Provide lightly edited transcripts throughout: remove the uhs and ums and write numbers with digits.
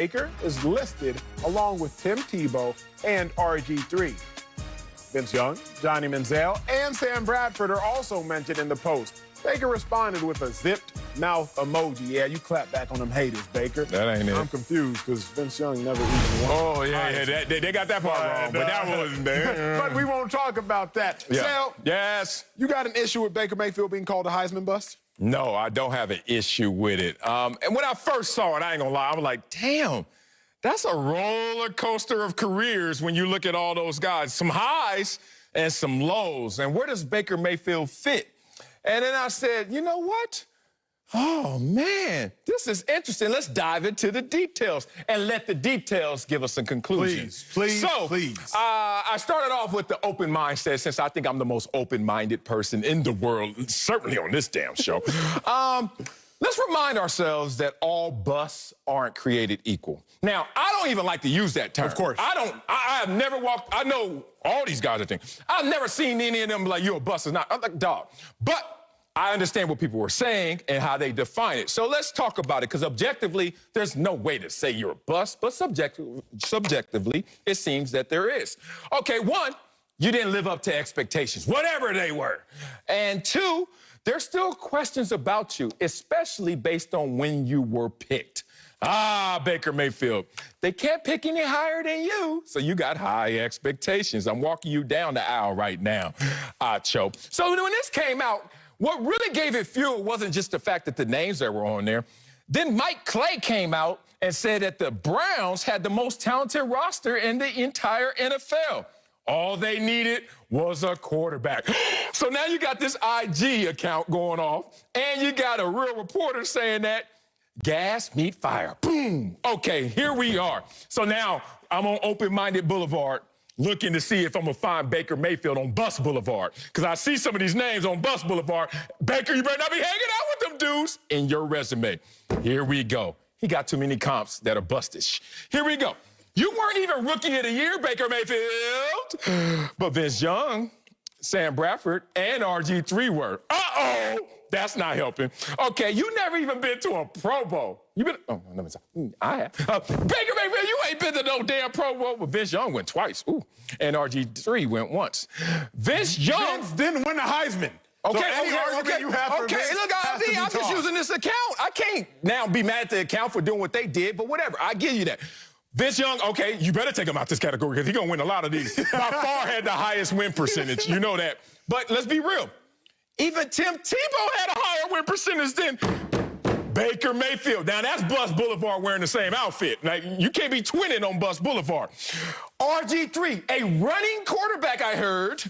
Baker is listed along with Tim Tebow and RG3. Vince Young, Johnny Manziel, and Sam Bradford are also mentioned in the post. Baker responded with a zipped mouth emoji. Yeah, you clap back on them haters, Baker. That ain't it. I'm confused because Vince Young never even won. Oh, yeah, they got that part wrong, but that wasn't there. But we won't talk about that. Yeah. Sal, Yes. you got an issue with Baker Mayfield being called a Heisman Bust? No, I don't have an issue with it. And when I first saw it, I ain't gonna lie, I was like, damn, that's a roller coaster of careers when you look at all those guys. Some highs and some lows. And where does Baker Mayfield fit? And then I said, you know what? Oh, man, this is interesting. Let's dive into the details and let the details give us a conclusion. Please. I started off with the open mindset since I think I'm the most open-minded person in the world, certainly on this damn show. Let's remind ourselves that all busts aren't created equal. Now, I don't even like to use that term. Of course. I have never walked, I know all these guys are thinking. I've never seen any of them like, you're a bust or not. I'm like, dog. But I understand what people were saying and how they define it. So let's talk about it, because objectively, there's no way to say you're a bust, but subjectively, it seems that there is. Okay, one, you didn't live up to expectations, whatever they were. And two, there's still questions about you, especially based on when you were picked. Baker Mayfield, they can't pick any higher than you, so you got high expectations. I'm walking you down the aisle right now, Cho. So when this came out, what really gave it fuel wasn't just the fact that the names that were on there. Then Mike Clay came out and said that the Browns had the most talented roster in the entire NFL. All they needed was a quarterback. So now you got this IG account going off, and you got a real reporter saying that gas, meet, fire. Boom. Okay, here we are. So now I'm on Open-Minded Boulevard looking to see if I'm going to find Baker Mayfield on Bust Boulevard, because I see some of these names on Bust Boulevard. Baker, you better not be hanging out with them dudes in your resume. Here we go. He got too many comps that are bustish. Here we go. You weren't even Rookie of the Year, Baker Mayfield. But Vince Young, Sam Bradford, and RG3 were. Uh-oh! That's not helping. Okay, you never even been to a Pro Bowl. You been, oh, no, I have. Baker Mayfield, you ain't been to no damn Pro Bowl, but Vince Young went twice. Ooh, and RG3 went once. Vince Young didn't win the Heisman. Okay, so any argument you have for Vince look, I'm just using this account. I can't now be mad at the account for doing what they did, but whatever, I give you that. Vince Young, okay, you better take him out this category because he's going to win a lot of these. By far had the highest win percentage. You know that. But let's be real. Even Tim Tebow had a higher win percentage than Baker Mayfield. Now, that's Bust Boulevard wearing the same outfit. Like, you can't be twinning on Bust Boulevard. RG3, a running quarterback, I heard,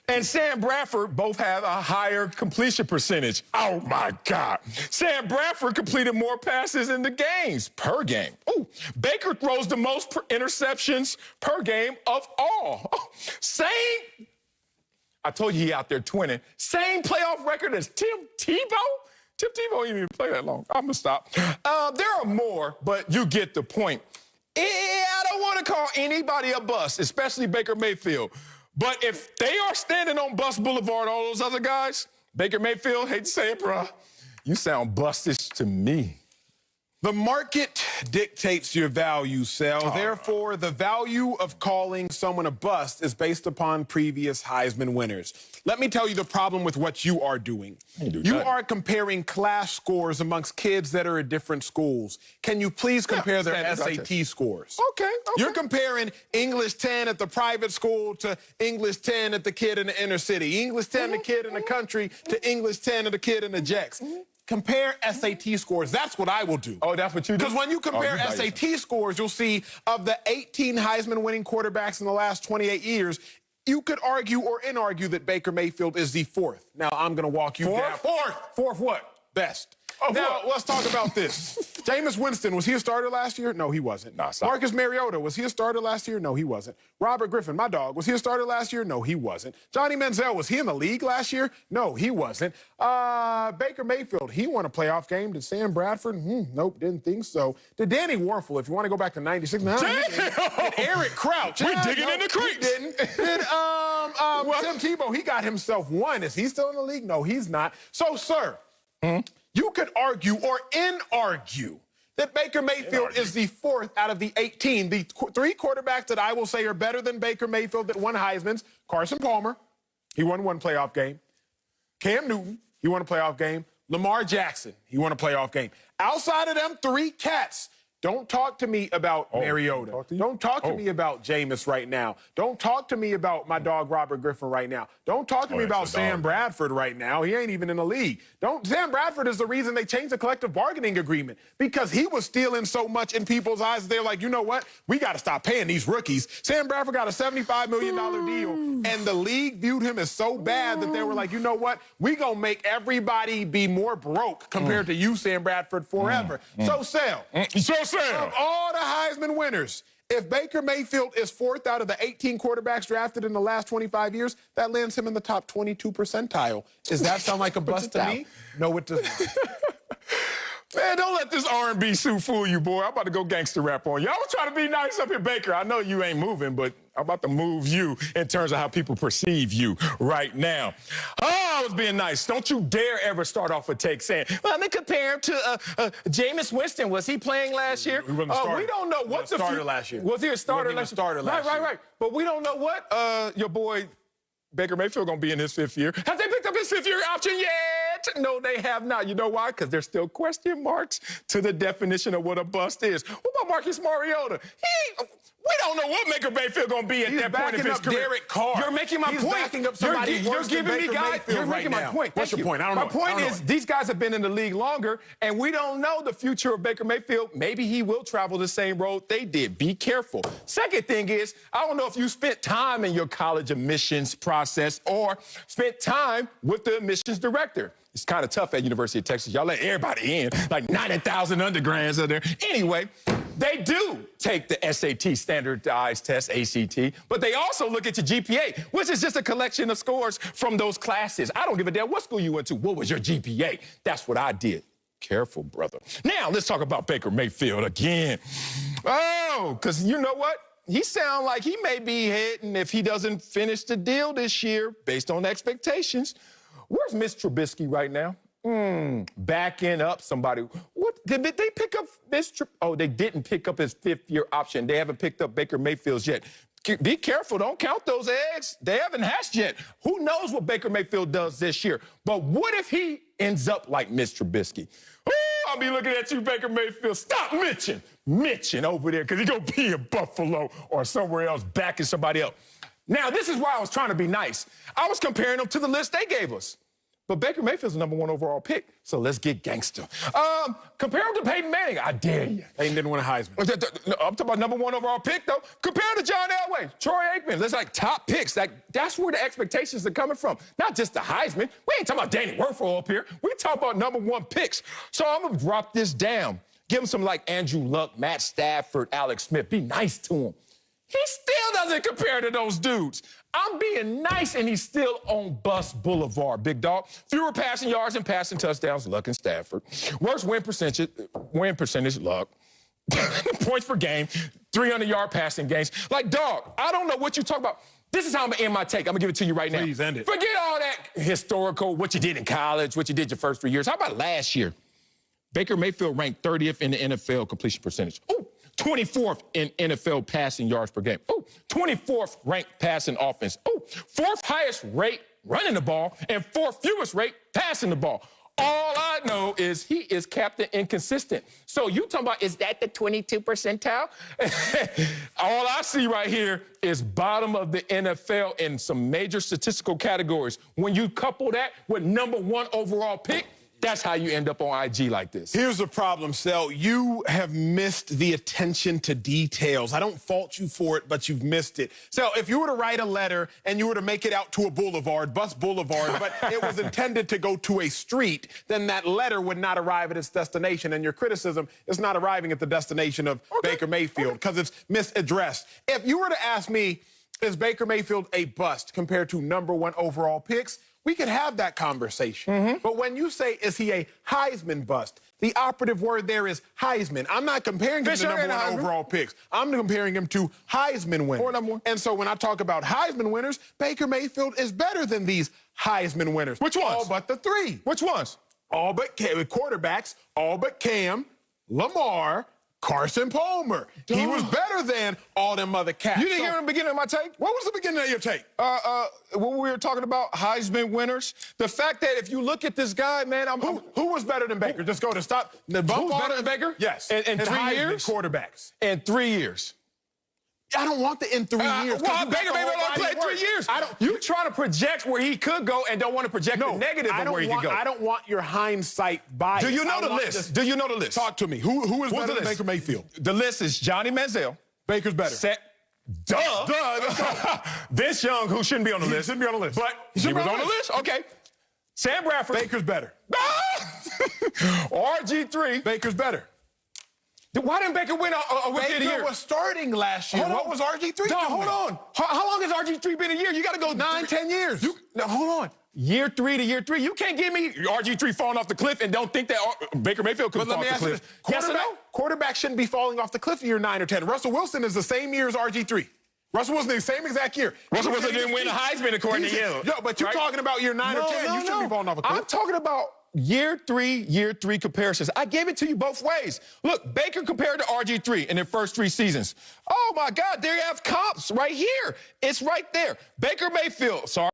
and Sam Bradford both have a higher completion percentage. Oh, my God. Sam Bradford completed more passes in the games per game. Ooh, Baker throws the most interceptions per game of all. Oh, same. I told you he out there twinning. Same playoff record as Tim Tebow? Tim Tebow didn't even play that long. I'm going to stop. There are more, but you get the point. I don't want to call anybody a bust, especially Baker Mayfield. But if they are standing on Bust Boulevard, all those other guys, Baker Mayfield, hate to say it, bro, you sound bustish to me. The market dictates your value, Sal. Therefore, the value of calling someone a bust is based upon previous Heisman winners. Let me tell you the problem with what you are doing. You are comparing class scores amongst kids that are at different schools. Can you please compare their SAT scores? Okay. You're comparing English 10 at the private school to English 10 at the kid in the inner city. English 10 the kid in the country to English 10 of the kid in the Jacks. Compare SAT scores. That's what I will do. Oh, that's what you do? Because when you compare SAT scores, you'll see of the 18 Heisman-winning quarterbacks in the last 28 years, you could argue or inargue that Baker Mayfield is the fourth. Now, I'm going to walk you down. Fourth what? Best. Now, let's talk about this. Jameis Winston, was he a starter last year? No, he wasn't. Nah, Marcus Mariota, was he a starter last year? No, he wasn't. Robert Griffin, my dog, was he a starter last year? No, he wasn't. Johnny Manziel, was he in the league last year? No, he wasn't. Baker Mayfield, he won a playoff game. Did Sam Bradford? Nope, didn't think so. Did Danny Warfel, if you want to go back to 96? No, did Eric Crouch? We're digging in the creeks. He didn't. Did Tim Tebow, he got himself one. Is he still in the league? No, he's not. So, sir, you could argue or inargue that Baker Mayfield is the 4th out of the 18. The 3 quarterbacks that I will say are better than Baker Mayfield that won Heisman's: Carson Palmer, he won 1 playoff game; Cam Newton, he won a playoff game; Lamar Jackson, he won a playoff game. Outside of them 3 cats, don't talk to me about Mariota. Don't talk to me about Jameis right now. Don't talk to me about my dog Robert Griffin right now. Don't talk to me about Sam Bradford right now. He ain't even in the league. Sam Bradford is the reason they changed the collective bargaining agreement, because he was stealing so much in people's eyes. They're like, you know what? We got to stop paying these rookies. Sam Bradford got a $75 million deal, and the league viewed him as so bad that they were like, you know what? We going to make everybody be more broke compared to you, Sam Bradford, forever. So, Sal. Of all the Heisman winners, if Baker Mayfield is 4th out of the 18 quarterbacks drafted in the last 25 years, that lands him in the top 22 percentile. Does that sound like a bust to me? No, it does not. Man, don't let this R&B suit fool you, boy. I'm about to go gangster rap on you. I was trying to be nice up here, Baker. I know you ain't moving, but I'm about to move you in terms of how people perceive you right now. Oh, I was being nice. Don't you dare ever start off a take saying, well, let me compare him to Jameis Winston. Was he playing last year? We don't know what the starter last year. Was he a starter last year? Right. But we don't know what your boy Baker Mayfield going to be in his 5th year. Have they picked up his 5th year option yet? No, they have not. You know why? Because there's still question marks to the definition of what a bust is. What about Marcus Mariota? We don't know what Baker Mayfield going to be at that point of his career. Derek Carr. You're making my point. Backing up somebody you're giving me guys. You're making my point. What's your point? I don't know. My point is these guys have been in the league longer, and we don't know the future of Baker Mayfield. Maybe he will travel the same road they did. Be careful. Second thing is, I don't know if you spent time in your college admissions process or spent time with the admissions director. It's kind of tough at University of Texas. Y'all let everybody in, like 90,000 undergrads in there. Anyway, they do take the SAT, standardized test, ACT, but they also look at your GPA, which is just a collection of scores from those classes. I don't give a damn what school you went to. What was your GPA? That's what I did. Careful, brother. Now, let's talk about Baker Mayfield again. Oh, because you know what? He sounds like he may be heading, if he doesn't finish the deal this year, based on expectations. Where's Miss Trubisky right now? Backing up somebody. What did they pick up? Oh, they didn't pick up his 5th-year option. They haven't picked up Baker Mayfield's yet. Be careful. Don't count those eggs. They haven't hatched yet. Who knows what Baker Mayfield does this year? But what if he ends up like Miss Trubisky? Oh, I'll be looking at you, Baker Mayfield. Stop Mitching over there, because he's going to be in Buffalo or somewhere else backing somebody else. Now, this is why I was trying to be nice. I was comparing them to the list they gave us. But Baker Mayfield's the #1 overall pick, so let's get gangster. Compare him to Peyton Manning. I dare you. Peyton didn't win a Heisman. I'm talking about #1 overall pick, though. Compare him to John Elway, Troy Aikman. That's like top picks. That's where the expectations are coming from. Not just the Heisman. We ain't talking about Danny Werfel up here. We talking about #1 picks. So I'm going to drop this down. Give him some like Andrew Luck, Matt Stafford, Alex Smith. Be nice to him. He still doesn't compare to those dudes. I'm being nice, and he's still on Bust Boulevard, big dog. Fewer passing yards and passing touchdowns, Luck and Stafford. Worse win percentage, Luck. Points per game, 300-yard passing games. Like, dog, I don't know what you talk about. This is how I'm going to end my take. I'm going to give it to you right now. Please end it. Forget all that historical, what you did in college, what you did your first 3 years. How about last year? Baker Mayfield ranked 30th in the NFL completion percentage. Ooh. 24th in NFL passing yards per game. Oh, 24th ranked passing offense. Oh, 4th highest rate running the ball and 4th fewest rate passing the ball. All I know is he is Captain Inconsistent. So you talking about, is that the 22 percentile? All I see right here is bottom of the NFL in some major statistical categories. When you couple that with #1 overall pick, that's how you end up on IG like this. Here's the problem, Sel. You have missed the attention to details. I don't fault you for it, but you've missed it. So if you were to write a letter and you were to make it out to a boulevard, Bust Boulevard, but it was intended to go to a street, then that letter would not arrive at its destination, and your criticism is not arriving at the destination of Baker Mayfield because it's misaddressed. If you were to ask me, is Baker Mayfield a bust compared to #1 overall picks, we could have that conversation. But when you say, is he a Heisman bust, the operative word there is Heisman. I'm not comparing him to #1 overall picks. I'm comparing him to Heisman winners. Or #1. And so when I talk about Heisman winners, Baker Mayfield is better than these Heisman winners. Which ones? All but the 3. Which ones? All but quarterbacks, all but Cam, Lamar, Carson Palmer. He was better than all them other cats. You didn't hear in the beginning of my take? What was the beginning of your take? When we were talking about Heisman winners, the fact that if you look at this guy, man, Who was better than Baker? Just go to stop. Who's better than Baker? Yes. In 3 Heisman years? Quarterbacks. In 3 years. I don't want the in 3 years. Well, Baker Mayfield only played 3 years. You trying to project where he could go and don't want to project the negative of where he could go. I don't want your hindsight bias. Do you know the list? Do you know the list? Talk to me. Who is better than Baker Mayfield? The list is Johnny Manziel. Baker's better. Duh. Let's go. Vince Young, who shouldn't be on the list. Shouldn't be on the list. But he was on the list? Okay. Sam Bradford. Baker's better. RG3. Baker's better. Why didn't Baker win a rookie of the year? Baker was starting last year. What was RG3 doing? Hold on. How long has RG3 been a year? You got to go 9-10 years. Hold on. Year 3 to year 3. You can't give me RG3 falling off the cliff and don't think that Baker Mayfield could fall off the cliff. Yes or no? Quarterback shouldn't be falling off the cliff in year 9 or 10. Russell Wilson is the same year as RG3. Russell Wilson the same exact year. Russell Wilson didn't win the Heisman according to you. Yo, but you're talking about year 9 or 10. You shouldn't be falling off a cliff. I'm talking about year 3 comparisons. I gave it to you both ways. Look, Baker compared to RG3 in their first 3 seasons. Oh, my God, there you have comps right here. It's right there. Baker Mayfield, sorry.